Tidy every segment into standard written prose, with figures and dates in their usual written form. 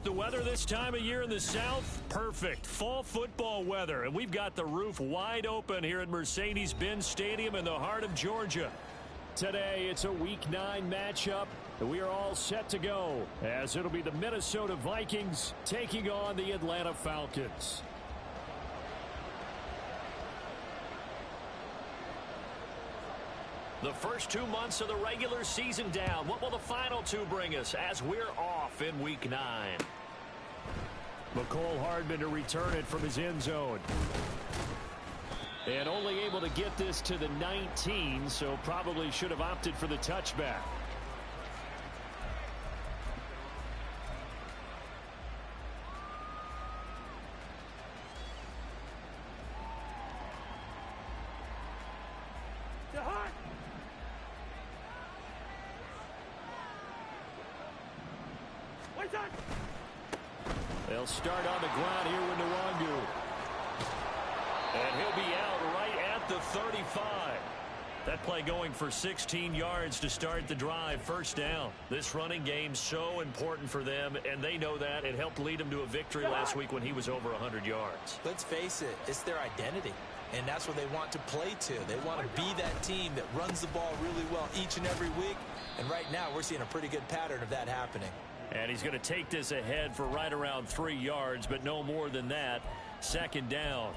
The weather this time of year in the South, perfect. Fall football weather, and we've got the roof wide open here at Mercedes-Benz Stadium in the heart of Georgia. Today, it's a Week 9 matchup, and we are all set to go, as it'll be the Minnesota Vikings taking on the Atlanta Falcons. The first 2 months of the regular season down. What will the final 2 bring us as we're off in Week 9? McCole Hardman to return it from his end zone. And only able to get this to the 19, so probably should have opted for the touchback. They'll start on the ground here with Nwangu. And he'll be out right at the 35. That play going for 16 yards to start the drive. First down. This running game so important for them, and they know that. It helped lead them to a victory last week when he was over 100 yards. Let's face it, it's their identity, and that's what they want to play to. They want to be that team that runs the ball really well each and every week, and right now we're seeing a pretty good pattern of that happening. And he's going to take this ahead for right around 3 yards, but no more than that. Second down.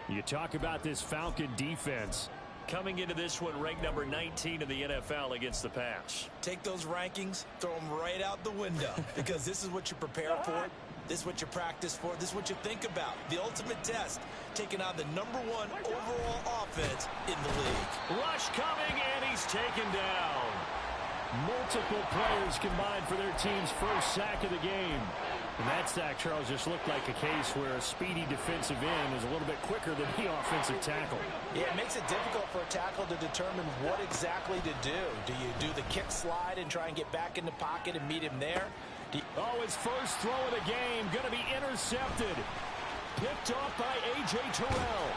You talk about this Falcon defense. Coming into this one ranked number 19 in the NFL against the pass. Take those rankings, throw them right out the window, because this is what you prepare for. This is what you practice for. This is what you think about. The ultimate test, taking on the #1 overall offense in the league. Rush coming, and he's taken down. Multiple players combined for their team's first sack of the game. And that sack, Charles, just looked like a case where a speedy defensive end is a little bit quicker than the offensive tackle. Yeah, it makes it difficult for a tackle to determine what exactly to do. Do you do the kick slide and try and get back in the pocket and meet him there? Oh, his first throw of the game going to be intercepted. Picked off by A.J. Terrell.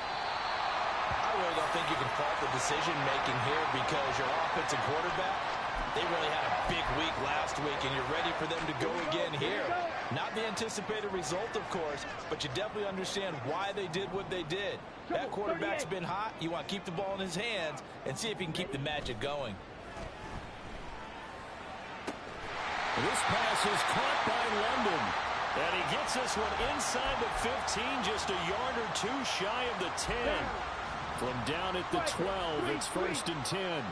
I really don't think you can fault the decision-making here because your offensive quarterback, they really had a big week last week, and you're ready for them to go again here. Not the anticipated result, of course, but you definitely understand why they did what they did. That quarterback's been hot. You want to keep the ball in his hands and see if he can keep the magic going. This pass is caught by London. And he gets this one inside the 15, just a yard or 2 shy of the 10. From down at the 12, it's 1st and 10.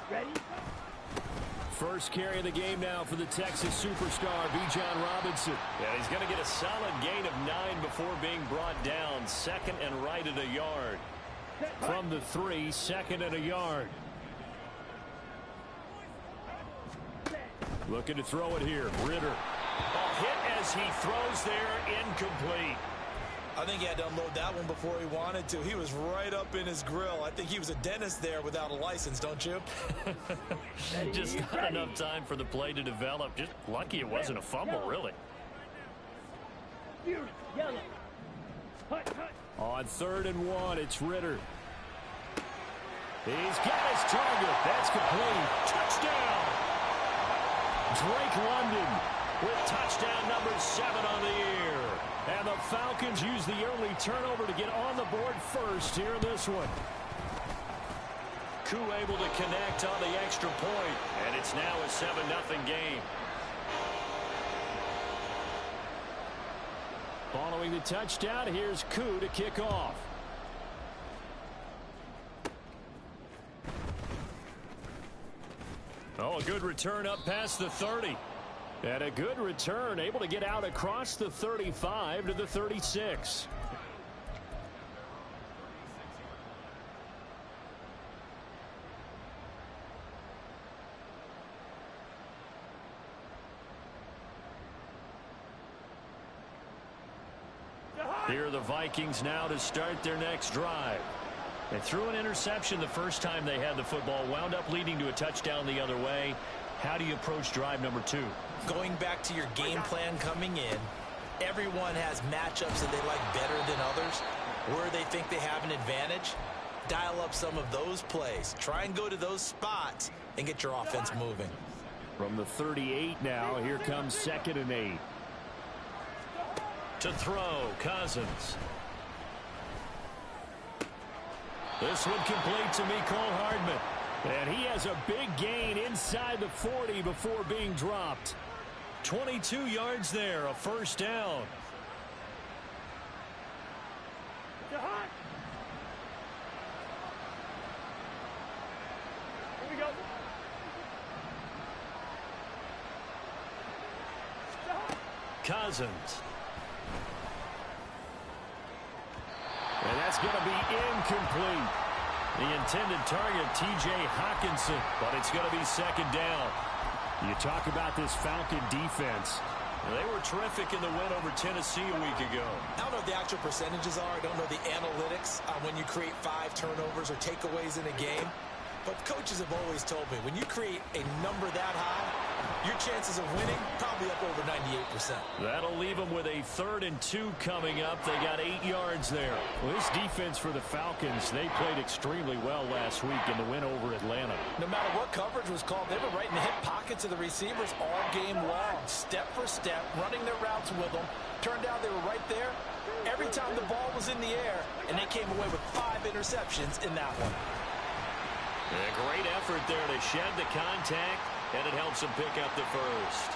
Ready? First carry of the game now for the Texas superstar, Bijan Robinson. Yeah, he's going to get a solid gain of 9 before being brought down. Second and right at a yard. From the 3, second and a yard. Looking to throw it here. Ritter. A hit as he throws there, incomplete. I think he had to unload that one before he wanted to. He was right up in his grill. I think he was a dentist there without a license, don't you? Just not enough time for the play to develop. Just lucky it wasn't a fumble, really. On 3rd and 1, it's Ritter. He's got his target. That's complete. Touchdown! Drake London with touchdown number 7 on the year. And the Falcons use the early turnover to get on the board first here in this one. Koo able to connect on the extra point, and it's now a 7-0 game. Following the touchdown, here's Koo to kick off. Oh, a good return up past the 30. And a good return, able to get out across the 35 to the 36. Here are the Vikings now to start their next drive. They threw an interception the first time they had the football, wound up leading to a touchdown the other way. How do you approach drive number 2? Going back to your game plan coming in, everyone has matchups that they like better than others, where they think they have an advantage. dial up some of those plays. Try and go to those spots and get your offense moving. From the 38 now, here comes 2nd and 8. To throw, Cousins. This one complete to Mecole Hardman. And he has a big gain inside the 40 before being dropped. 22 yards there, a first down. Here we go. Cousins. And that's going to be incomplete. The intended target, T.J. Hockenson, but it's going to be 2nd down. You talk about this Falcon defense. They were terrific in the win over Tennessee a week ago. I don't know what the actual percentages are. I don't know the analytics on when you create 5 turnovers or takeaways in a game. But coaches have always told me, when you create a number that high, your chances of winning probably up over 98%. That'll leave them with a 3rd and 2 coming up. They got 8 yards there. Well, this defense for the Falcons, they played extremely well last week in the win over Atlanta. No matter what coverage was called, they were right in the hip pockets of the receivers all game long, step for step, running their routes with them. Turned out they were right there every time the ball was in the air, and they came away with 5 interceptions in that one. A great effort there to shed the contact, and it helps them pick up the first.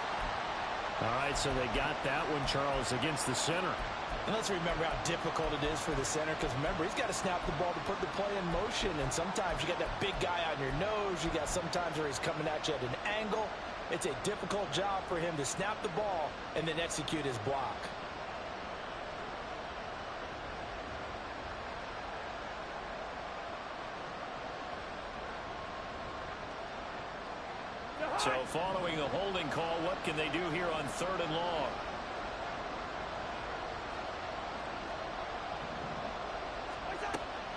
All right, so they got that one, Charles, against the center. And let's remember how difficult it is for the center, because remember, he's got to snap the ball to put the play in motion, and sometimes you got that big guy on your nose. You got sometimes where he's coming at you at an angle. It's a difficult job for him to snap the ball and then execute his block. So following a holding call, what can they do here on 3rd and long?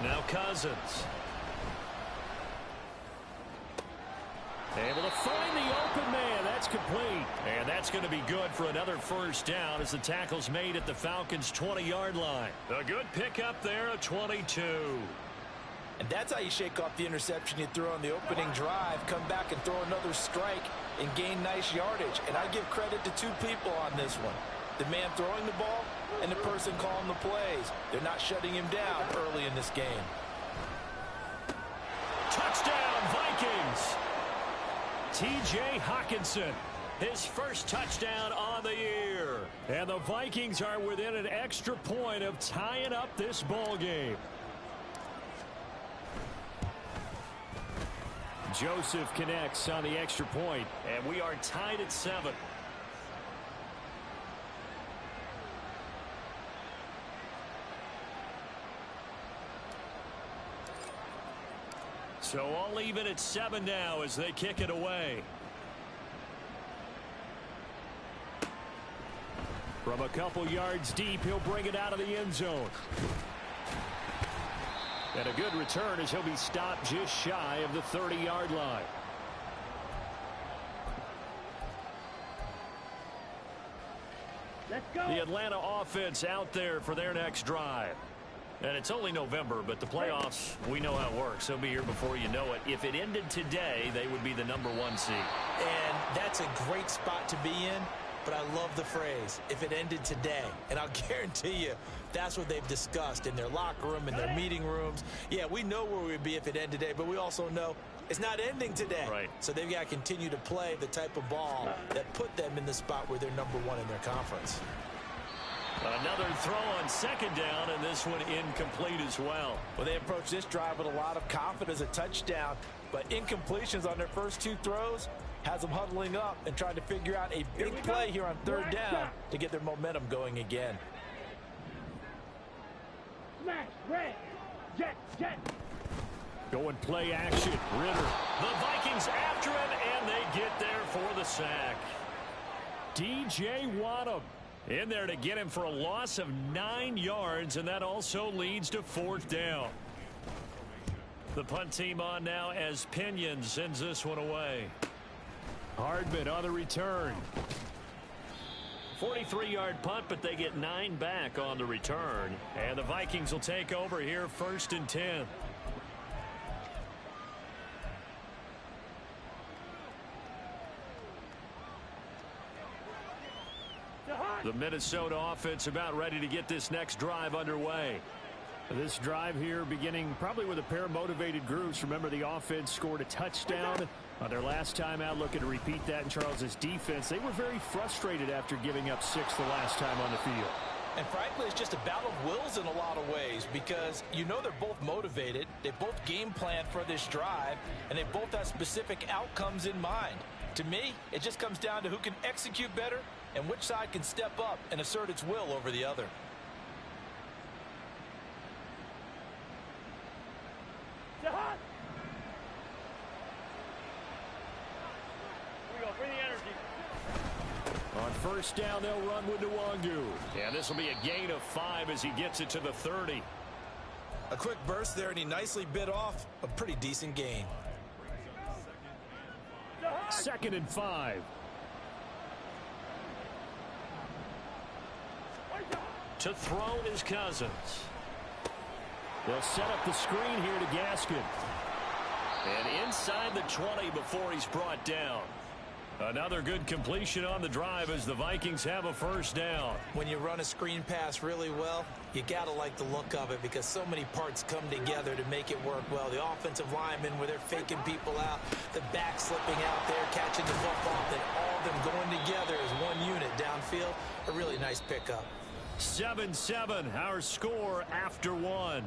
Now Cousins. Able to find the open man. That's complete. And that's going to be good for another first down as the tackle's made at the Falcons' 20-yard line. A good pickup there, a 22. And that's how you shake off the interception you throw on the opening drive, come back and throw another strike and gain nice yardage. And I give credit to 2 people on this one. The man throwing the ball and the person calling the plays. They're not shutting him down early in this game. Touchdown, Vikings! T.J. Hockenson, his first touchdown on the year. And the Vikings are within an extra point of tying up this ball game. Joseph connects on the extra point, and we are tied at 7. So I'll leave it at 7 now as they kick it away. From a couple yards deep, he'll bring it out of the end zone. And a good return as he'll be stopped just shy of the 30-yard line. Let's go. The Atlanta offense out there for their next drive. And it's only November, but the playoffs, we know how it works. They'll be here before you know it. If it ended today, they would be the #1 seed. And that's a great spot to be in. But I love the phrase, if it ended today. And I'll guarantee you, that's what they've discussed in their locker room, in their meeting rooms. Yeah, we know where we'd be if it ended today, but we also know it's not ending today. Right. So they've got to continue to play the type of ball that put them in the spot where they're #1 in their conference. Another throw on 2nd down, and this one incomplete as well. Well, they approach this drive with a lot of confidence, a touchdown, but incompletions on their first 2 throws has them huddling up and trying to figure out a big play here on 3rd down to get their momentum going again. Smash, red, jet, jet. Go and play action. Ritter. The Vikings after him, and they get there for the sack. D.J. Waddam in there to get him for a loss of 9 yards, and that also leads to 4th down. The punt team on now as Pinion sends this one away. Hardman on the return. 43-yard punt, but they get 9 back on the return. And the Vikings will take over here 1st and 10. The Minnesota offense about ready to get this next drive underway. This drive here beginning probably with a pair of motivated groups. Remember, the offense scored a touchdown on their last time out, looking to repeat that in Charles's defense. They were very frustrated after giving up 6 the last time on the field. And frankly, it's just a battle of wills in a lot of ways because you know they're both motivated. They both game plan for this drive, and they both have specific outcomes in mind. To me, it just comes down to who can execute better and which side can step up and assert its will over the other. Bring the energy. On first down, they'll run with Nwangu. And this will be a gain of 5 as he gets it to the 30. A quick burst there, and he nicely bit off a pretty decent gain. 2nd and 5. To throw is Cousins. They'll set up the screen here to Gaskin. And inside the 20 before he's brought down. Another good completion on the drive as the Vikings have a first down. When you run a screen pass really well, you got to like the look of it because so many parts come together to make it work well. The offensive linemen where they're faking people out, the back slipping out there, catching the football, then all of them going together as one unit downfield. A really nice pickup. 7-7, our score after 1.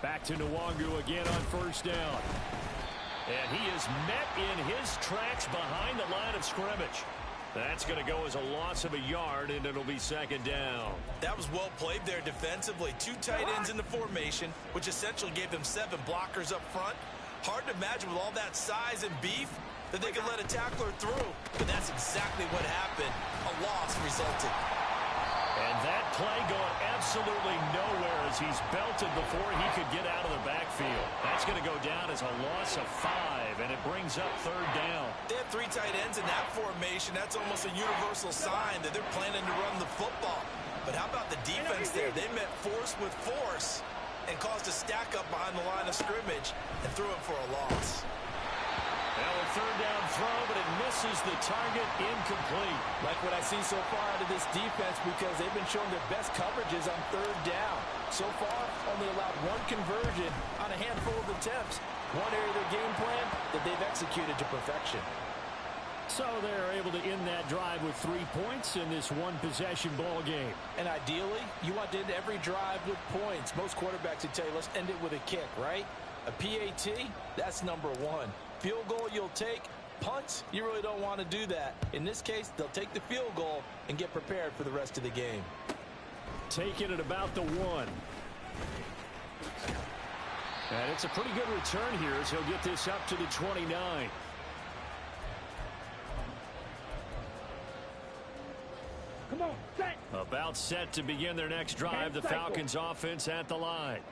Back to Nwangu again on first down. And he is met in his tracks behind the line of scrimmage. That's going to go as a loss of a yard, and it'll be 2nd down. That was well played there defensively. 2 tight ends in the formation, which essentially gave them 7 blockers up front. Hard to imagine with all that size and beef that they could let a tackler through. But that's exactly what happened. A loss resulted. And that play going absolutely nowhere as he's belted before he could get out of the backfield. That's going to go down as a loss of 5, and it brings up 3rd down. They have 3 tight ends in that formation. That's almost a universal sign that they're planning to run the football. But how about the defense there? They met force with force and caused a stack up behind the line of scrimmage and threw him for a loss. Well, a 3rd down throw, but it misses the target, incomplete. Like what I've seen so far out of this defense because they've been showing their best coverages on 3rd down. So far, only allowed 1 conversion on a handful of attempts. One area of their game plan that they've executed to perfection. So they're able to end that drive with 3 points in this one-possession ball game. And ideally, you want to end every drive with points. Most quarterbacks would tell you, let's end it with a kick, right? A PAT, that's number 1. Field goal you'll take. Punts, you really don't want to do that. In this case, they'll take the field goal and get prepared for the rest of the game. Take it at about the 1. And it's a pretty good return here as he'll get this up to the 29. Come on, set. About set to begin their next drive. The Falcons offense at the line.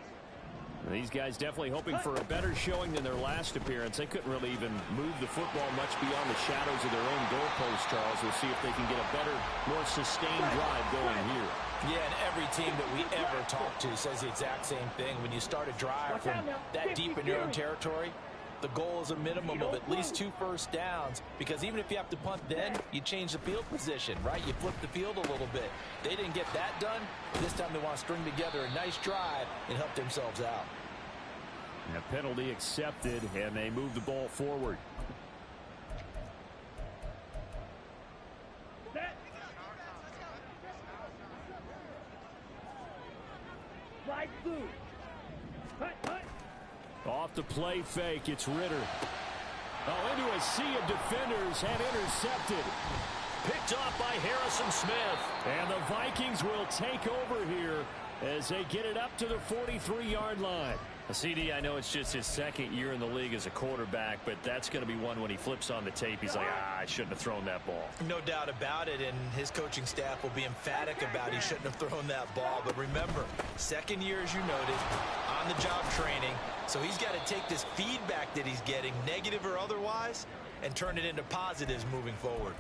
These guys definitely hoping for a better showing than their last appearance. They couldn't really even move the football much beyond the shadows of their own goalpost, Charles. We'll see if they can get a better, more sustained drive going here. Yeah, and every team that we ever talk to says the exact same thing. When you start a drive from that deep in your own territory, the goal is a minimum of at least 2 first downs, because even if you have to punt then, you change the field position, right? You flip the field a little bit. They didn't get that done. This time they want to string together a nice drive and help themselves out. A penalty accepted, and they move the ball forward. Set. Slide through. Cut. Off the play fake, it's Ritter. Oh, into a sea of defenders and intercepted. Picked off by Harrison Smith. And the Vikings will take over here as they get it up to the 43-yard line. CD, I know it's just his second year in the league as a quarterback, but that's going to be one when he flips on the tape. He's like, I shouldn't have thrown that ball. No doubt about it, and his coaching staff will be emphatic about he shouldn't have thrown that ball. But remember, second year, as you noted, on-the-job training. So he's got to take this feedback that he's getting, negative or otherwise, and turn it into positives moving forward.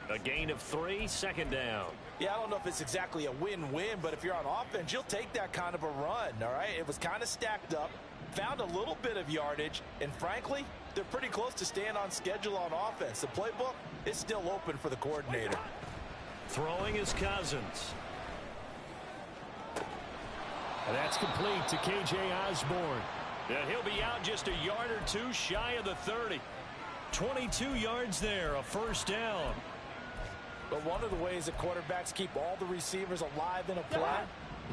A gain of 3, second down. Yeah, I don't know if it's exactly a win-win, but if you're on offense, you'll take that kind of a run, all right? It was kind of stacked up, found a little bit of yardage, and frankly, they're pretty close to staying on schedule on offense. The playbook is still open for the coordinator. Throwing is Cousins. And that's complete to K.J. Osborne. And he'll be out just a yard or two shy of the 30. 22 yards there, a first down. But one of the ways that quarterbacks keep all the receivers alive in a play,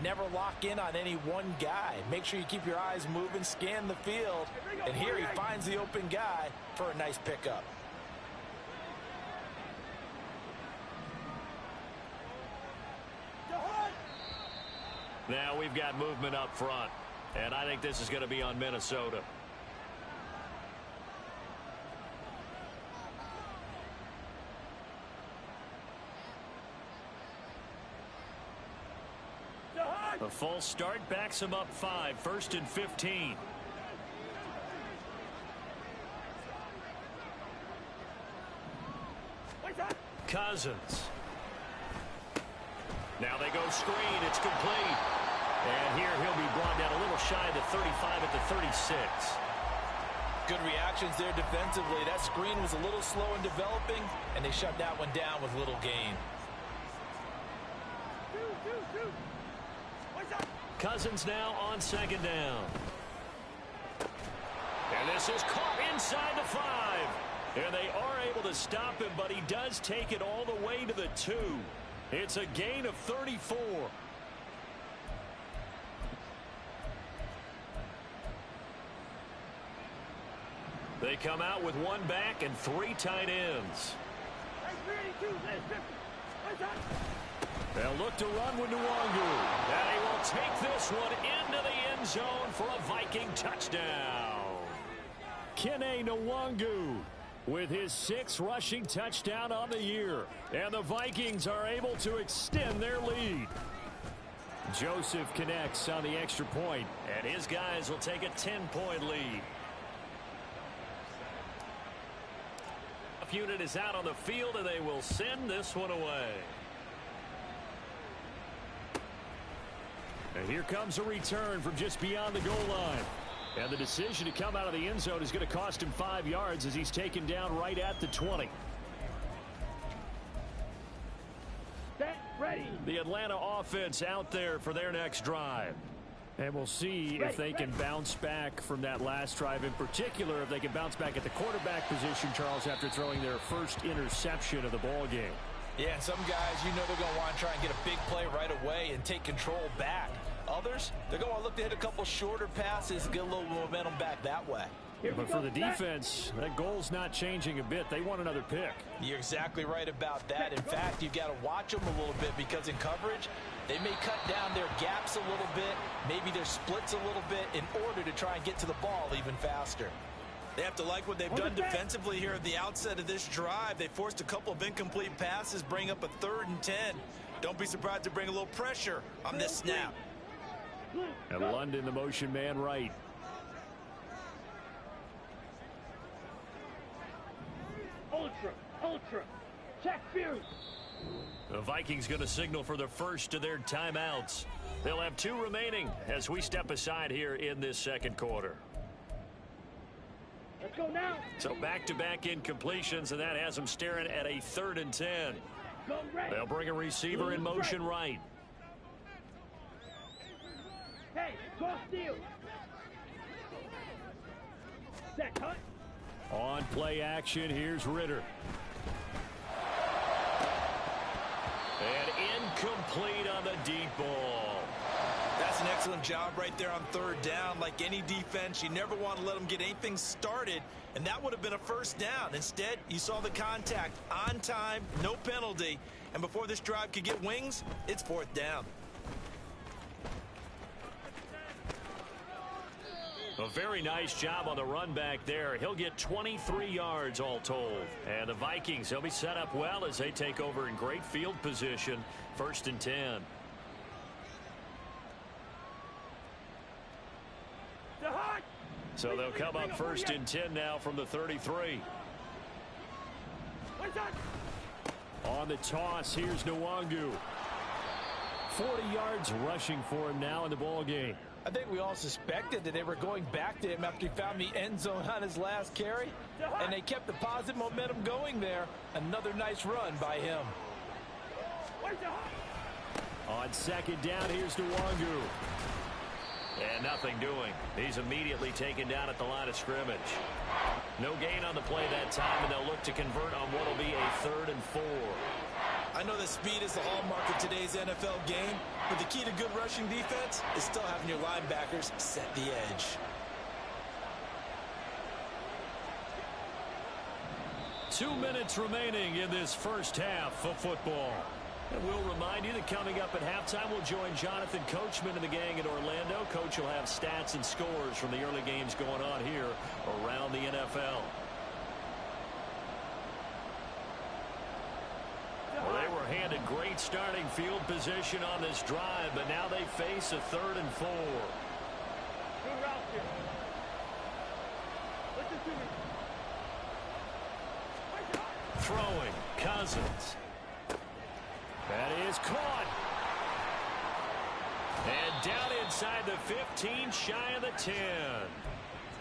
never lock in on any one guy. Make sure you keep your eyes moving, scan the field, and here he finds the open guy for a nice pickup. Now we've got movement up front, and I think this is going to be on Minnesota. A false start backs him up 5, 1st and 15. Cousins. Now they go screen. It's complete. And here he'll be brought down a little shy of the 35 at the 36. Good reactions there defensively. That screen was a little slow in developing, and they shut that one down with little gain. Cousins now on second down. And this is caught inside the 5. And they are able to stop him, but he does take it all the way to the 2. It's a gain of 34. They come out with 1 back and 3 tight ends. They'll look to run with Nwangu. And he will take this one into the end zone for a Viking touchdown. Kene Nwangu with his 6th rushing touchdown on the year. And the Vikings are able to extend their lead. Joseph connects on the extra point. And his guys will take a 10-point lead. The unit is out on the field, and they will send this one away. And here comes a return from just beyond the goal line. And the decision to come out of the end zone is going to cost him 5 yards as he's taken down right at the 20. Set, ready. The Atlanta offense out there for their next drive. And we'll see if they can bounce back from that last drive. In particular, if they can bounce back at the quarterback position, Charles, after throwing their first interception of the ball game. Yeah, and some guys, you know, they're going to want to try and get a big play right away and take control back. Others, they're going to want to look to hit a couple shorter passes and get a little momentum back that way. But for the defense, that goal's not changing a bit. They want another pick. You're exactly right about that. In fact, you've got to watch them a little bit because in coverage, they may cut down their gaps a little bit, maybe their splits a little bit in order to try and get to the ball even faster. They have to like what they've done defensively here at the outset of this drive. They forced a couple of incomplete passes, bring up a 3rd and 10. Don't be surprised to bring a little pressure on this snap. And London, the motion man, right. Ultra. Check fuse. The Vikings going to signal for the first of their timeouts. They'll have 2 remaining as we step aside here in this second quarter. Let's go now. So back-to-back incompletions, and that has them staring at a 3rd and 10. Go right. They'll bring a receiver in motion right. Hey, go steal. Set, cut. On play action, here's Ritter. And incomplete on the deep ball. That's an excellent job right there on 3rd down. Like any defense, you never want to let them get anything started, and that would have been a first down. Instead, you saw the contact on time, no penalty, and before this drive could get wings, it's 4th down. A very nice job on the run back there. He'll get 23 yards all told. And the Vikings, they'll be set up well as they take over in great field position. 1st and 10. So they'll come up 1st and 10 now from the 33. On the toss, here's Nwangu. 40 yards rushing for him now in the ball game. I think we all suspected that they were going back to him after he found the end zone on his last carry, and they kept the positive momentum going there. Another nice run by him. On 2nd down, here's Nwangu. And nothing doing. He's immediately taken down at the line of scrimmage. No gain on the play that time, and they'll look to convert on what will be a 3rd and 4. I know that speed is the hallmark of today's NFL game, but the key to good rushing defense is still having your linebackers set the edge. Two minutes remaining in this first half of football. And we'll remind you that coming up at halftime, we'll join Jonathan Coachman and the gang in Orlando. Coach will have stats and scores from the early games going on here around the NFL. Well, they were handed great starting field position on this drive, but now they face a 3rd and 4. Good route here. Listen to me. Throwing, Cousins. That is caught. And down inside the 15, shy of the 10.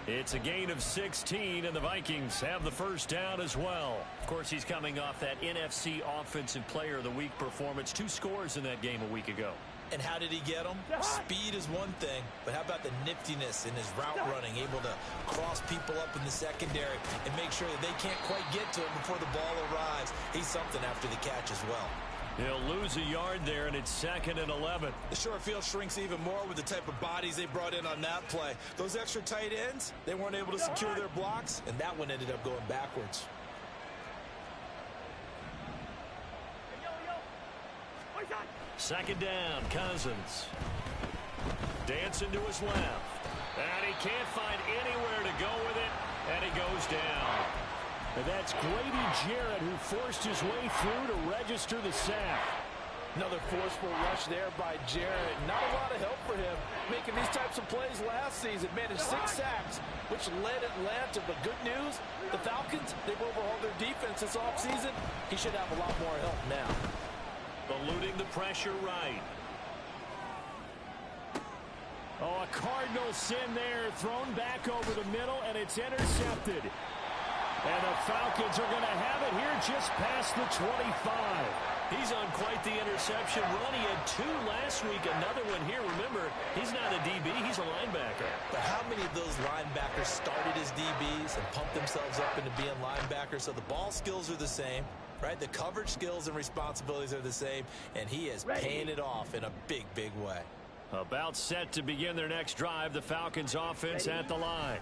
It's a gain of 16, and the Vikings have the first down as well. Of course, he's coming off that NFC Offensive Player of the Week performance. 2 scores in that game a week ago. And how did he get them? Speed is one thing, but how about the niftiness in his route running, able to cross people up in the secondary and make sure that they can't quite get to him before the ball arrives. He's something after the catch as well. He'll lose a yard there, and it's 2nd and 11. The short field shrinks even more with the type of bodies they brought in on that play. Those extra tight ends, they weren't able to secure their blocks, and that one ended up going backwards. Second down, Cousins. Dancing to his left. And he can't find anywhere to go with it, and he goes down. And that's Grady Jarrett who forced his way through to register the sack. Another forceful rush there by Jarrett. Not a lot of help for him making these types of plays last season. Managed 6 sacks, which led Atlanta. But good news, the Falcons, they've overhauled their defense this offseason. He should have a lot more help now. Eluding the pressure right. Oh, a Cardinal sin there, thrown back over the middle, and it's intercepted. And the Falcons are going to have it here just past the 25. He's on quite the interception run. He had 2 last week, another one here. Remember, he's not a DB, he's a linebacker. But how many of those linebackers started as DBs and pumped themselves up into being linebackers? So the ball skills are the same, right? The coverage skills and responsibilities are the same, and he is paying it off in a big, big way. About set to begin their next drive, the Falcons offense at the line.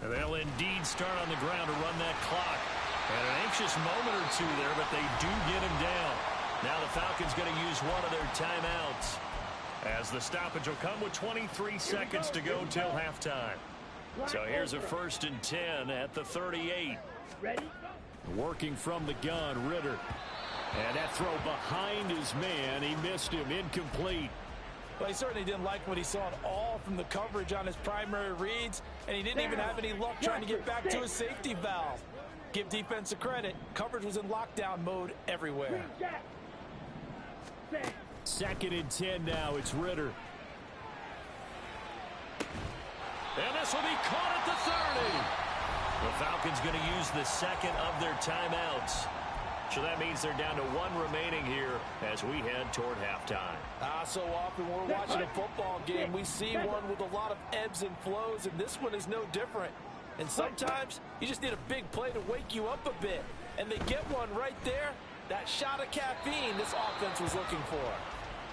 They'll indeed start on the ground to run that clock. And an anxious moment or two there, but they do get him down. Now the Falcons going to use one of their timeouts, as the stoppage will come with 23 seconds to go till halftime. So here's a 1st and 10 at the 38. Ready? Working from the gun, Ritter. And that throw behind his man, he missed him, incomplete. Well, he certainly didn't like what he saw at all from the coverage on his primary reads, and he didn't even have any luck trying to get back to his safety valve. Give defense a credit. Coverage was in lockdown mode everywhere. 2nd and 10 now. It's Ritter. And this will be caught at the 30. The Falcons going to use the second of their timeouts. So that means they're down to 1 remaining here as we head toward halftime. So often when we're watching a football game, we see one with a lot of ebbs and flows, and this one is no different. And sometimes you just need a big play to wake you up a bit. And they get one right there. That shot of caffeine this offense was looking for.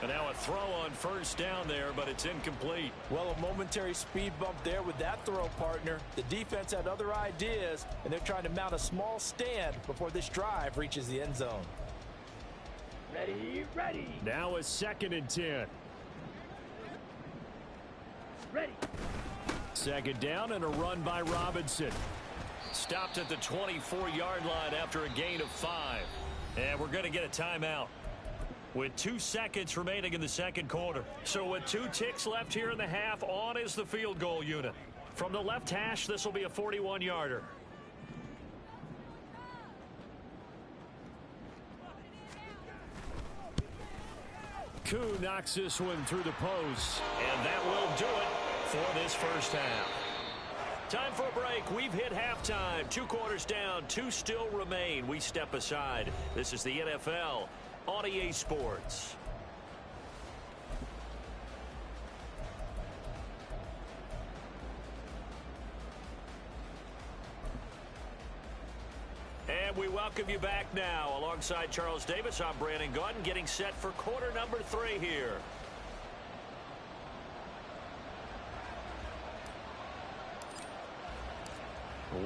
And now a throw on 1st down there, but it's incomplete. Well, a momentary speed bump there with that throw, partner. The defense had other ideas, and they're trying to mount a small stand before this drive reaches the end zone. Ready, ready. Now a 2nd and 10. Ready. Second down and a run by Robinson. Stopped at the 24-yard line after a gain of 5. And we're going to get a timeout with 2 seconds remaining in the second quarter. So with 2 ticks left here in the half, on is the field goal unit. From the left hash, this will be a 41-yarder. Koo knocks this one through the post. And that will do it for this first half. Time for a break. We've hit halftime. 2 quarters down. 2 still remain. We step aside. This is the NFL on EA Sports. And we welcome you back now. Alongside Charles Davis, I'm Brandon Gaudin, getting set for quarter number 3 here.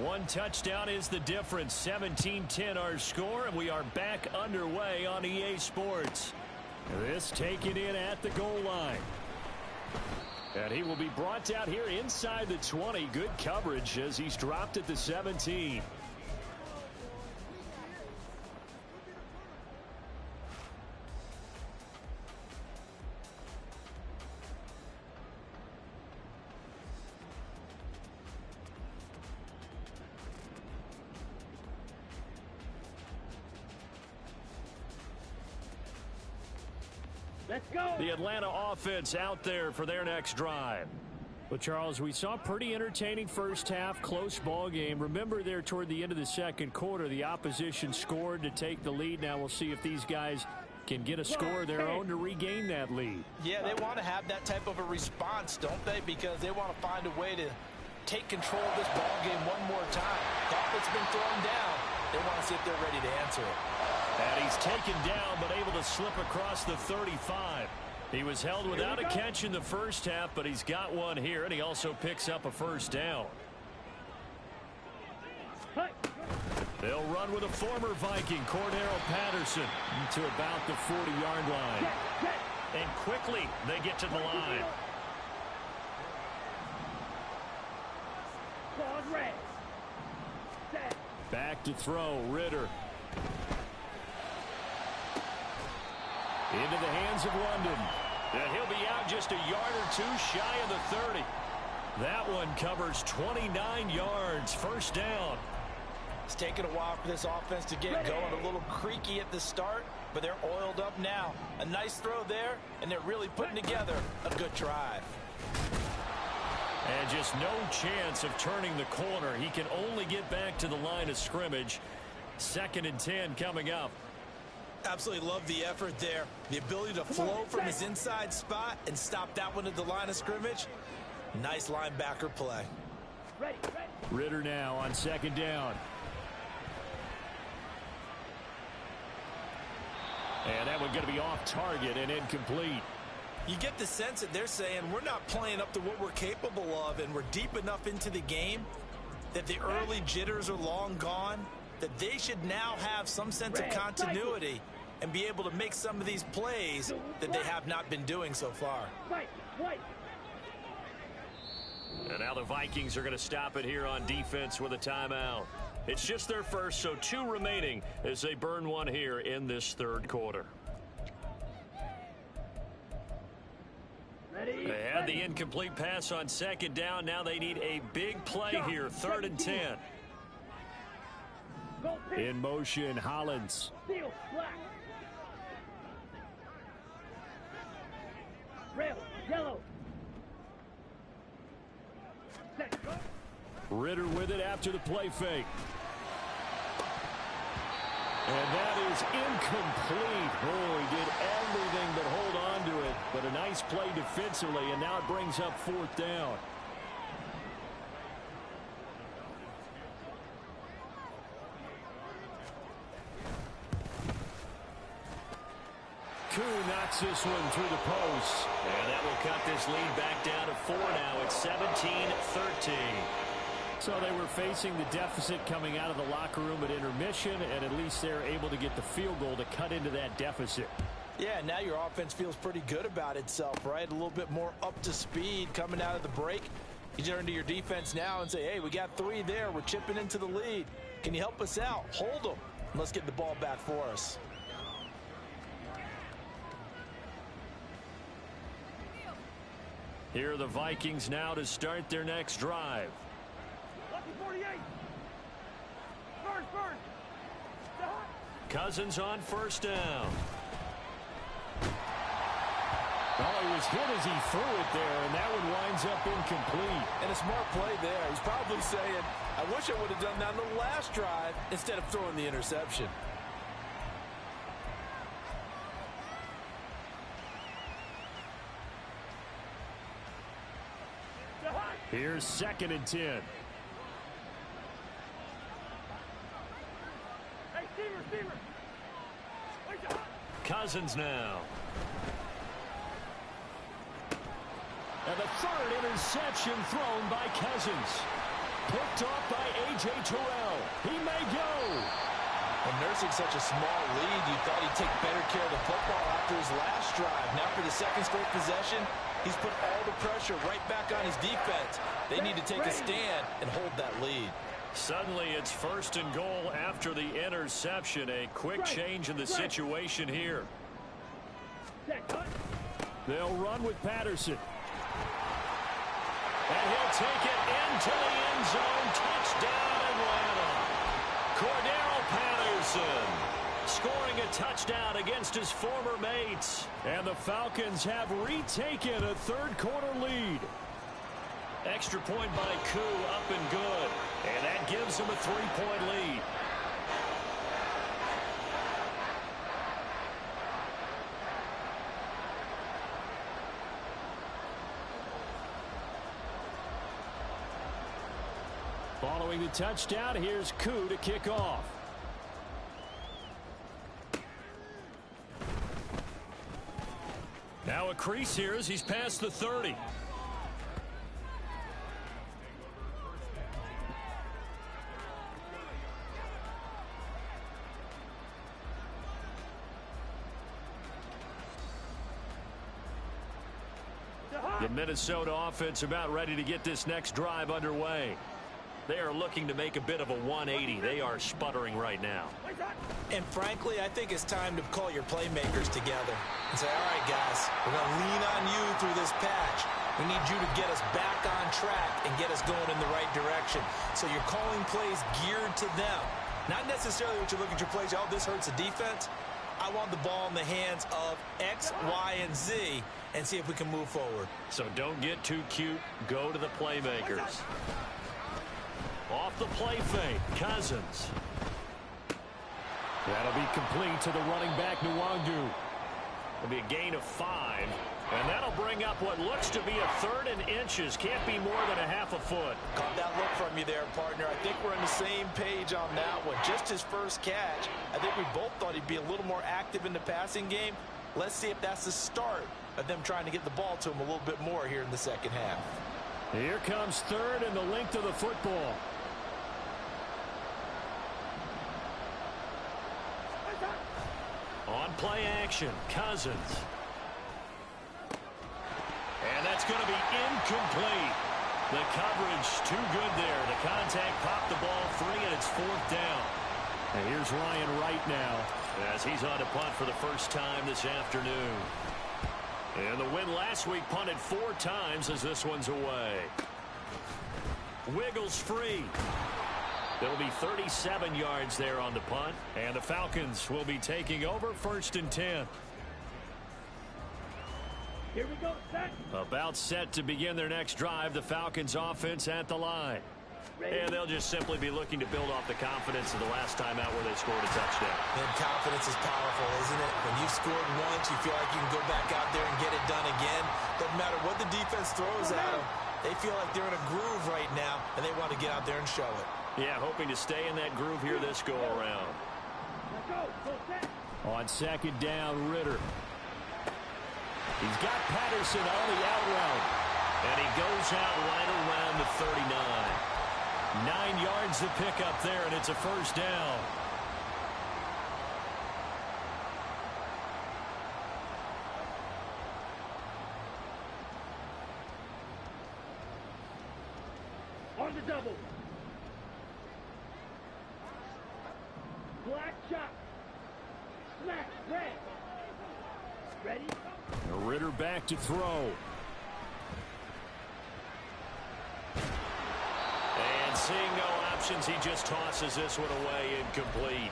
One touchdown is the difference. 17-10 our score, and we are back underway on EA Sports. This taken in at the goal line. And he will be brought down here inside the 20. Good coverage as he's dropped at the 17. Let's go. The Atlanta offense out there for their next drive. Well, Charles, we saw a pretty entertaining first half, close ball game. Remember there toward the end of the second quarter, the opposition scored to take the lead. Now we'll see if these guys can get a score of their own to regain that lead. Yeah, they want to have that type of a response, don't they? Because they want to find a way to take control of this ball game one more time. The offense has been thrown down. They want to see if they're ready to answer it. And he's taken down, but able to slip across the 35. He was held without a catch in the first half, but he's got one here, and he also picks up a first down. They'll run with a former Viking, Cordero Patterson, to about the 40-yard line. And quickly, they get to the line. Back to throw, Ritter. Into the hands of London. And he'll be out just a yard or 2 shy of the 30. That one covers 29 yards. First down. It's taken a while for this offense to get going. A little creaky at the start, but they're oiled up now. A nice throw there, and they're really putting together a good drive. And just no chance of turning the corner. He can only get back to the line of scrimmage. 2nd and 10 coming up. Absolutely love the effort there. The ability to flow from his inside spot and stop that one at the line of scrimmage. Nice linebacker play. Ritter now on 2nd down. And that one going to be off target and incomplete. You get the sense that they're saying we're not playing up to what we're capable of, and we're deep enough into the game that the early jitters are long gone, that they should now have some sense of continuity and be able to make some of these plays that they have not been doing so far. And now the Vikings are going to stop it here on defense with a timeout. It's just their first, so 2 remaining as they burn one here in this 3rd quarter. They had the incomplete pass on 2nd down. Now they need a big play here, 3rd and 10. In motion, Hollins. Ritter with it after the play fake. And that is incomplete. Oh, he did everything but hold on to it. But a nice play defensively, and now it brings up 4th down. Koo knocks this one through the post. And that will cut this lead back down to 4 now. It's 17-13. So they were facing the deficit coming out of the locker room at intermission, and at least they're able to get the field goal to cut into that deficit. Yeah, now your offense feels pretty good about itself, right? A little bit more up to speed coming out of the break. You turn to your defense now and say, hey, we got 3 there. We're chipping into the lead. Can you help us out? Hold them. Let's get the ball back for us. Here are the Vikings now to start their next drive. Lucky 48. First. Cousins on first down. Oh, he was hit as he threw it there, and that one winds up incomplete. And a smart play there. He's probably saying, I wish I would have done that on the last drive instead of throwing the interception. Here's 2nd and 10. Hey, receiver. Cousins now. And the 3rd interception thrown by Cousins. Picked off by A.J. Terrell. He may go. When nursing such a small lead, you thought he'd take better care of the football after his last drive. Now for the second straight possession, he's put all the pressure right back on his defense. They need to take a stand and hold that lead. Suddenly it's 1st and goal after the interception. A quick change in the situation here. They'll run with Patterson. And he'll take it into the end zone. Touchdown, Atlanta. Cordero Patterson scoring a touchdown against his former mates. And the Falcons have retaken a 3rd quarter lead. Extra point by Koo, up and good. And that gives them a 3-point lead. Following the touchdown, here's Koo to kick off. Now a crease here as he's past the 30. The Minnesota offense about ready to get this next drive underway. They are looking to make a bit of a 180. They are sputtering right now. And frankly, I think it's time to call your playmakers together and say, all right, guys, we're going to lean on you through this patch. We need you to get us back on track and get us going in the right direction. So you're calling plays geared to them. Not necessarily what you look at your plays, oh, this hurts the defense. I want the ball in the hands of X, Y, and Z and see if we can move forward. So don't get too cute. Go to the playmakers. Off the play fake, Cousins. That'll be complete to the running back, Nwangu. It'll be a gain of 5. And that'll bring up what looks to be a 3rd and inches. Can't be more than a half a foot. Caught that look from you there, partner. I think we're on the same page on that one. Just his first catch. I think we both thought he'd be a little more active in the passing game. Let's see if that's the start of them trying to get the ball to him a little bit more here in the second half. Here comes 3rd and the length of the football. On play action, Cousins. And that's going to be incomplete. The coverage too good there. The contact popped the ball free, and it's 4th down. And here's Ryan Wright now, as he's on to punt for the first time this afternoon. And the win last week punted 4 times as this one's away. Wiggles free. There'll be 37 yards there on the punt, and the Falcons will be taking over 1st and 10. Here we go, set. About set to begin their next drive, the Falcons offense at the line. And they'll just simply be looking to build off the confidence of the last time out where they scored a touchdown. And confidence is powerful, isn't it? When you've scored once, you feel like you can go back out there and get it done again. Doesn't matter what the defense throws at them. They feel like they're in a groove right now, and they want to get out there and show it. Yeah, hoping to stay in that groove here this go-around. Let's go. Go set. On 2nd down, Ritter. He's got Patterson on the out route. And he goes out right around the 39. 9 yards to pick up there, and it's a 1st down. On the double. Black shot. Smack. Red. Ready? Ritter back to throw. And seeing no options, he just tosses this one away incomplete.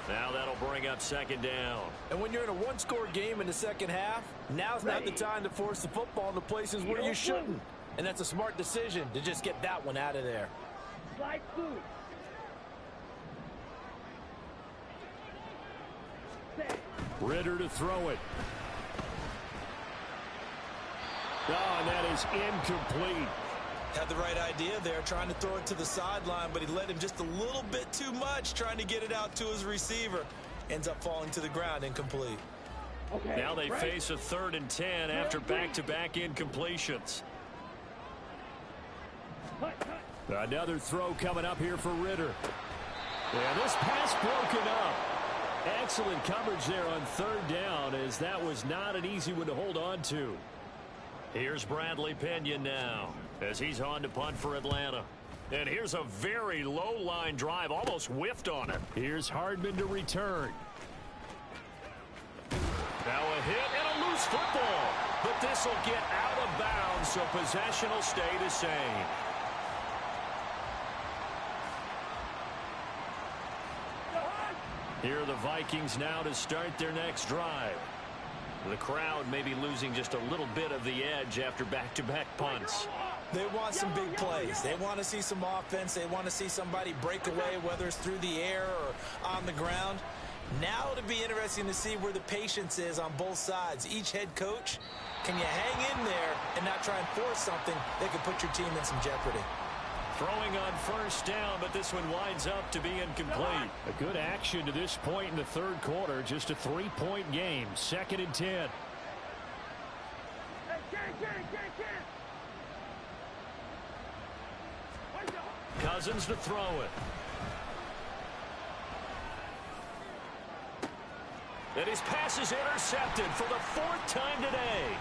Now that'll bring up second down. And when you're in a one-score game in the second half, now's not the time to force the football in the places where you shouldn't. And that's a smart decision to just get that one out of there. Slide through. Set. Ritter to throw it. Oh, and that is incomplete. Had the right idea there, trying to throw it to the sideline, but he led him just a little bit too much, trying to get it out to his receiver. Ends up falling to the ground, incomplete. Okay, now they right. face a 3rd and 10 after back-to-back incompletions. Another throw coming up here for Ritter. Yeah, this pass broken up. Excellent coverage there on 3rd down, as that was not an easy one to hold on to. Here's Bradley Pinion now, as he's on to punt for Atlanta. And here's a very low-line drive, almost whiffed on it. Here's Hardman to return. Now a hit and a loose football. But this will get out of bounds, so possession will stay the same. Here are the Vikings now to start their next drive. The crowd may be losing just a little bit of the edge after back-to-back punts. They want some big plays. They want to see some offense. They want to see somebody break away, whether it's through the air or on the ground. Now it'll be interesting to see where the patience is on both sides. Each head coach, can you hang in there and not try and force something that could put your team in some jeopardy? Throwing on 1st down, but this one winds up to be incomplete. A good action to this point in the 3rd quarter. Just a 3-point game. 2nd and 10. Hey, Cousins to throw it. And his pass is intercepted for the 4th time today.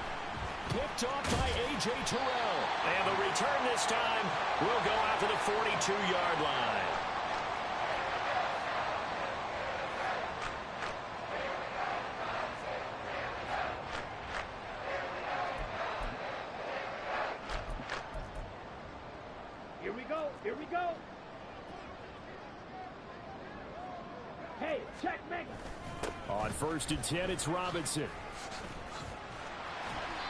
Picked off by A.J. Terrell. And the return this time will go out to the 42-yard line. Here we go. Here we go. Hey, checkmate. On 1st and 10, it's Robinson.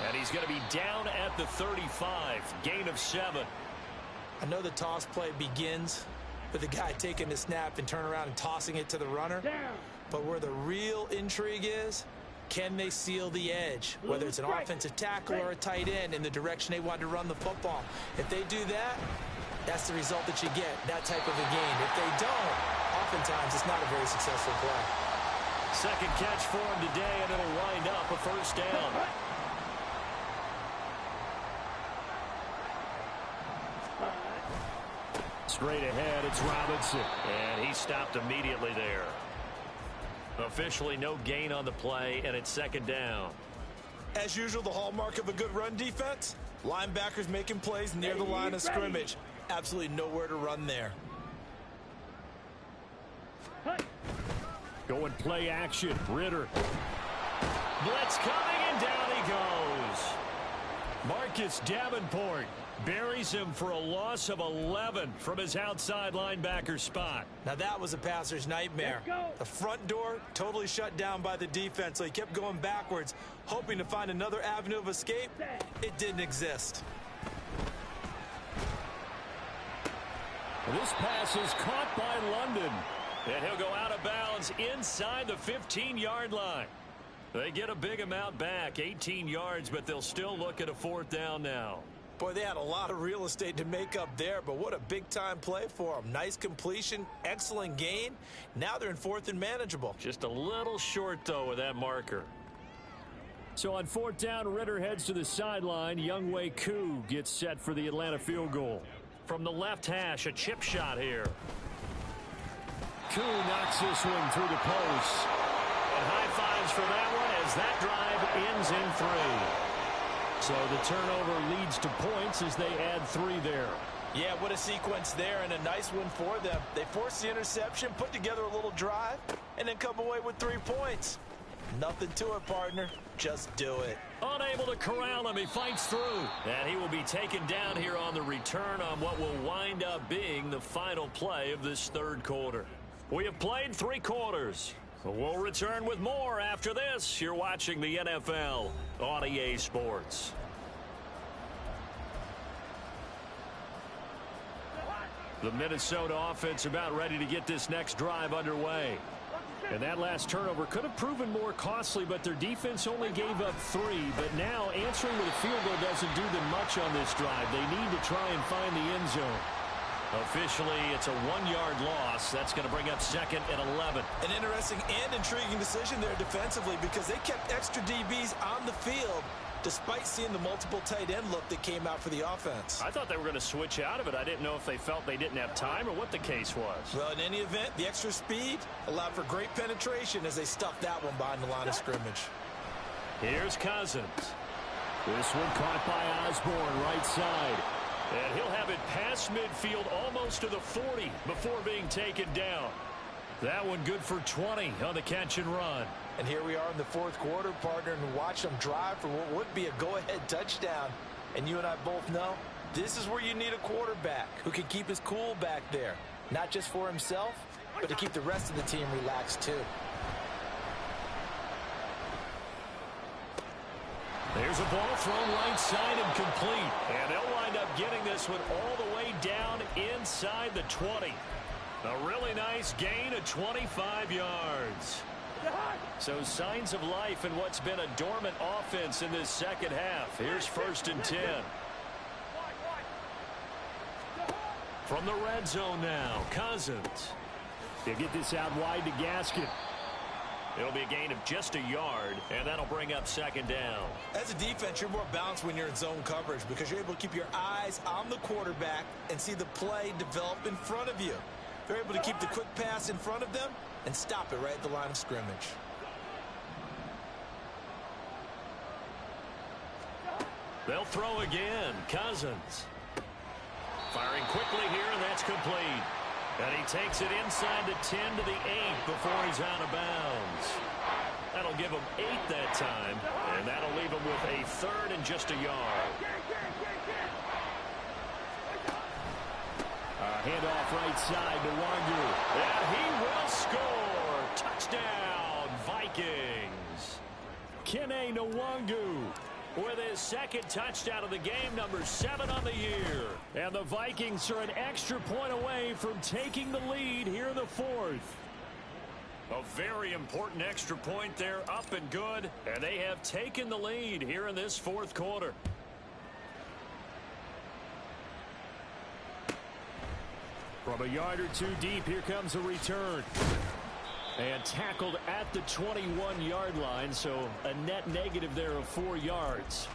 And he's going to be down at the 35. Gain of 7. I know the toss play begins with the guy taking the snap and turn around and tossing it to the runner. Down. But where the real intrigue is, can they seal the edge? Whether it's an offensive tackle or a tight end in the direction they want to run the football. If they do that, that's the result that you get, that type of a game. If they don't, oftentimes it's not a very successful play. Second catch for him today, and it'll wind up a 1st down. Straight ahead, it's Robinson. And he stopped immediately there. Officially no gain on the play, and it's 2nd down. As usual, the hallmark of a good run defense, linebackers making plays near the line of scrimmage. Absolutely nowhere to run there. Going play action. Ritter. Blitz coming, and down he goes. Marcus Davenport buries him for a loss of 11 from his outside linebacker spot. Now that was a passer's nightmare. The front door totally shut down by the defense, so he kept going backwards, hoping to find another avenue of escape. It didn't exist. This pass is caught by London. And he'll go out of bounds inside the 15-yard line. They get a big amount back, 18 yards, but they'll still look at a 4th down now. Boy, they had a lot of real estate to make up there, but what a big-time play for them. Nice completion, excellent gain. Now they're in 4th and manageable. Just a little short, though, with that marker. So on 4th down, Ritter heads to the sideline. Younghoe Koo gets set for the Atlanta field goal. From the left hash, a chip shot here. Koo knocks this one through the post. And high fives for that one as that drive ends in 3. So the turnover leads to points as they add 3 there. Yeah, what a sequence there, and a nice one for them. They forced the interception, put together a little drive, and then come away with 3 points. Nothing to it, partner. Just do it. Unable to corral him. He fights through. And he will be taken down here on the return on what will wind up being the final play of this third quarter. We have played 3 quarters. We'll return with more after this. You're watching the NFL on EA Sports. The Minnesota offense about ready to get this next drive underway. And that last turnover could have proven more costly, but their defense only gave up 3. But now answering with a field goal doesn't do them much on this drive. They need to try and find the end zone. Officially, it's a 1-yard loss. That's going to bring up 2nd and 11. An interesting and intriguing decision there defensively because they kept extra DBs on the field despite seeing the multiple tight end look that came out for the offense. I thought they were going to switch out of it. I didn't know if they felt they didn't have time or what the case was. Well, in any event, the extra speed allowed for great penetration as they stuffed that one behind the line of scrimmage. Here's Cousins. This one caught by Osborne, right side. And he'll have it past midfield almost to the 40 before being taken down. That one good for 20 on the catch and run. And here we are in the fourth quarter, partner, and watch them drive for what would be a go-ahead touchdown. And you and I both know this is where you need a quarterback who can keep his cool back there. Not just for himself, but to keep the rest of the team relaxed too. There's a ball thrown right side and complete. And they'll wind up getting this one all the way down inside the 20. A really nice gain of 25 yards. So signs of life in what's been a dormant offense in this second half. Here's 1st and 10. From the red zone now, Cousins. They get this out wide to Gaskin. It'll be a gain of just a yard, and that'll bring up 2nd down. As a defense, you're more balanced when you're in zone coverage because you're able to keep your eyes on the quarterback and see the play develop in front of you. They're able to keep the quick pass in front of them and stop it right at the line of scrimmage. They'll throw again. Cousins. Firing quickly here, and that's complete. And he takes it inside the 10 to the 8 before he's out of bounds. That'll give him 8 that time, and that'll leave him with a 3rd and just a yard. Handoff right side to Wangu. And he will score. Touchdown, Vikings. Kene Nwangu with his 2nd touchdown of the game, number 7 on the year. And the Vikings are an extra point away from taking the lead here in the 4th. A very important extra point there, up and good. And they have taken the lead here in this 4th quarter. From a yard or 2 deep, here comes a return. And tackled at the 21-yard line, so a net negative there of 4 yards.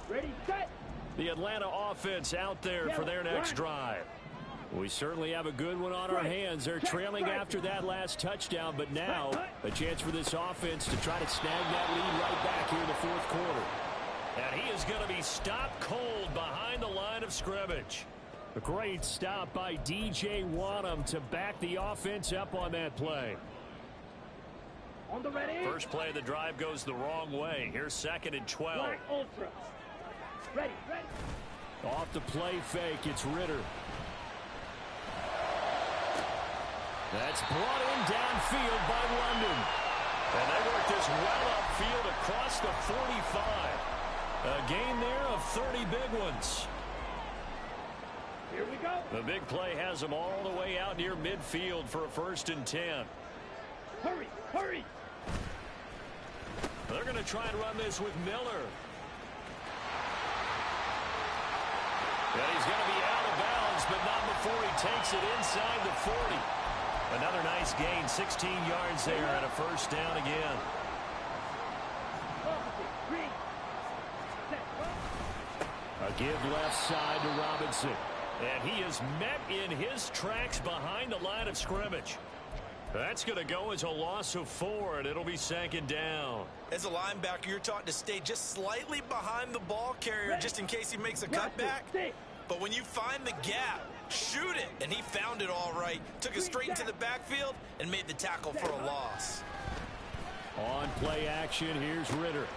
Ready, set. The Atlanta offense out there for their next drive. We certainly have a good one on our hands. They're trailing after that last touchdown, but now a chance for this offense to try to snag that lead right back here in the 4th quarter. And he is going to be stopped cold behind the line of scrimmage. A great stop by DJ Wanham to back the offense up on that play. On the ready. First play of the drive goes the wrong way. Here's 2nd and 12. Black Ultra. Ready, ready. Off the play fake, it's Ritter. That's brought in downfield by London. And they work this well upfield across the 45. A gain there of 30 big ones. Here we go. The big play has them all the way out near midfield for a 1st and 10. Hurry, hurry. They're going to try and run this with Miller. And he's going to be out of bounds, but not before he takes it inside the 40. Another nice gain, 16 yards there, and a 1st down again. A give left side to Robinson. And he is met in his tracks behind the line of scrimmage. That's going to go as a loss of 4, and it'll be 2nd down. As a linebacker, you're taught to stay just slightly behind the ball carrier just in case he makes a cutback. But when you find the gap, shoot it. And he found it all right. Took it straight into the backfield and made the tackle for a loss. On play action, here's Ritter.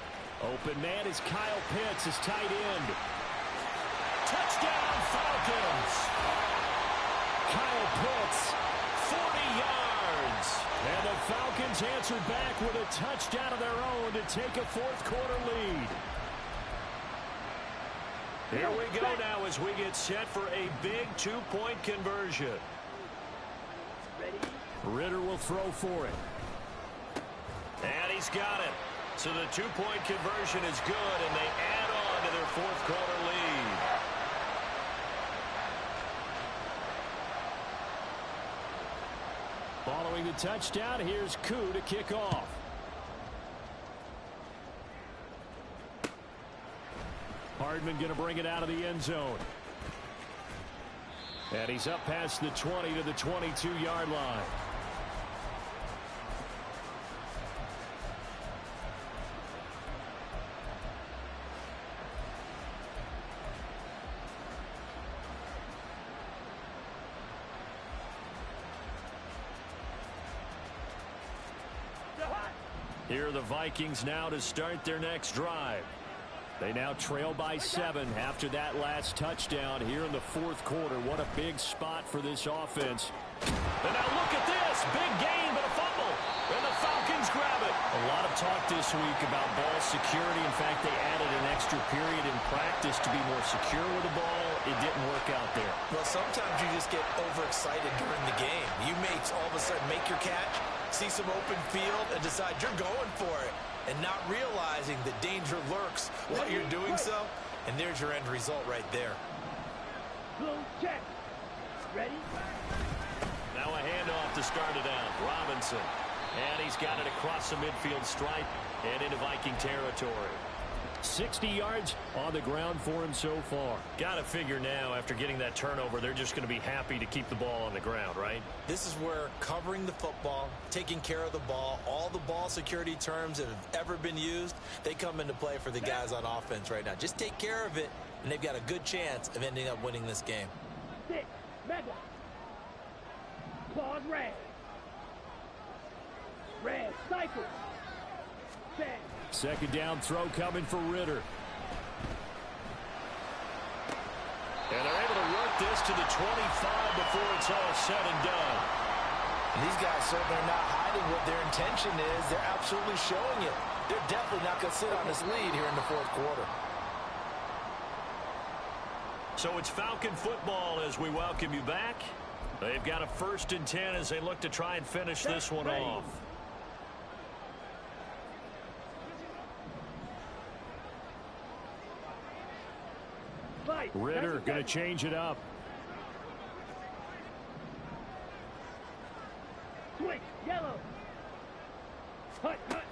Open man is Kyle Pitts, his tight end. Touchdown, Falcons! Kyle Pitts, 40 yards. and the Falcons answered back with a touchdown of their own to take a fourth-quarter lead. Here we go now as we get set for a big 2-point conversion. Ritter will throw for it. And he's got it. So the 2-point conversion is good, and they add on to their fourth-quarter lead. Following the touchdown, here's Koo to kick off. Hardman going to bring it out of the end zone. And he's up past the 20 to the 22-yard line. Here are the Vikings now to start their next drive. They now trail by 7 after that last touchdown here in the fourth quarter. What a big spot for this offense. And now look at this. Big game, but a fumble. And the Falcons grab it. A lot of talk this week about ball security. In fact, they added an extra period in practice to be more secure with the ball. It didn't work out there. Well, sometimes you just get overexcited during the game. You may all of a sudden make your catch, see some open field, and decide you're going for it, and not realizing the danger lurks while you're doing so. And there's your end result right there. Blue check. Ready? Now a handoff to start it out. Robinson. And he's got it across the midfield stripe and into Viking territory. 60 yards on the ground for him so far. Got to figure now, after getting that turnover, they're just going to be happy to keep the ball on the ground, right? This is where covering the football, taking care of the ball, all the ball security terms that have ever been used, they come into play for the guys on offense right now. Just take care of it, and they've got a good chance of ending up winning this game. 6, mega. Claws red. Red, cycle. 10. Second down throw coming for Ritter. And they're able to work this to the 25 before it's all said and done. And these guys certainly are not hiding what their intention is. They're absolutely showing it. They're definitely not going to sit on this lead here in the fourth quarter. So it's Falcon football as we welcome you back. They've got a 1st and 10 as they look to try and finish this one off. Ritter going to change it up. Switch, yellow. Hut, hut.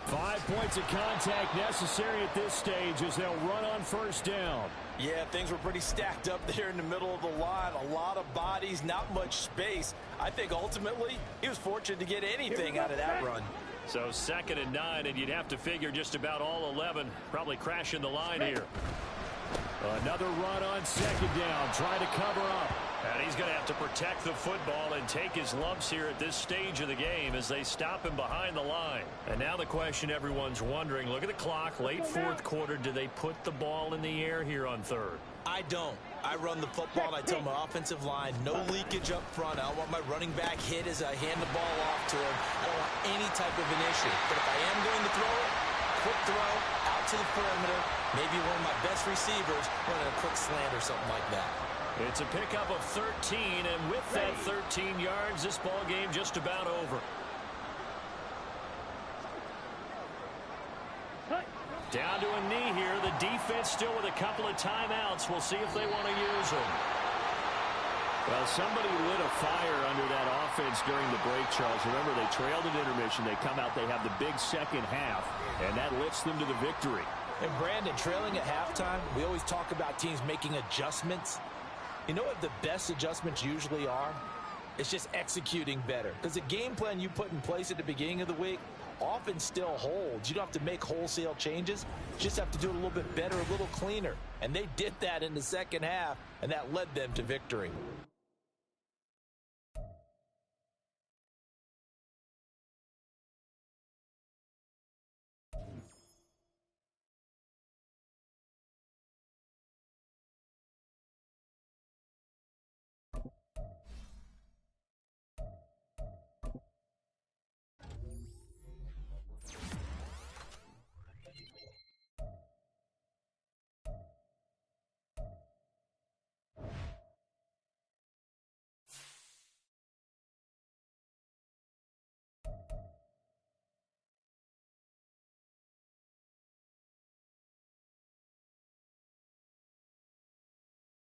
5 points of contact necessary at this stage as they'll run on 1st down. Yeah, things were pretty stacked up there in the middle of the line. A lot of bodies, not much space. I think ultimately he was fortunate to get anything out of that run. So 2nd and 9, and you'd have to figure just about all 11 probably crashing the line here. Another run on 2nd down, trying to cover up. And he's going to have to protect the football and take his lumps here at this stage of the game as they stop him behind the line. And now the question everyone's wondering, look at the clock, late fourth quarter, do they put the ball in the air here on 3rd? I don't. I run the football, and I tell my offensive line, no leakage up front. I don't want my running back hit as I hand the ball off to him. I don't want any type of an issue. But if I am going to throw it, quick throw, out to the perimeter, maybe one of my best receivers running a quick slant or something like that. It's a pickup of 13, and with that 13 yards, this ball game just about over. Down to a knee here. The defense still with a couple of timeouts. We'll see if they want to use them. Well, somebody lit a fire under that offense during the break, Charles. Remember, they trailed at intermission. They come out, they have the big second half, and that lifts them to the victory. And Brandon, trailing at halftime, we always talk about teams making adjustments. You know what the best adjustments usually are? It's just executing better. Because the game plan you put in place at the beginning of the week often still holds. You don't have to make wholesale changes. You just have to do it a little bit better, a little cleaner. And they did that in the second half, and that led them to victory.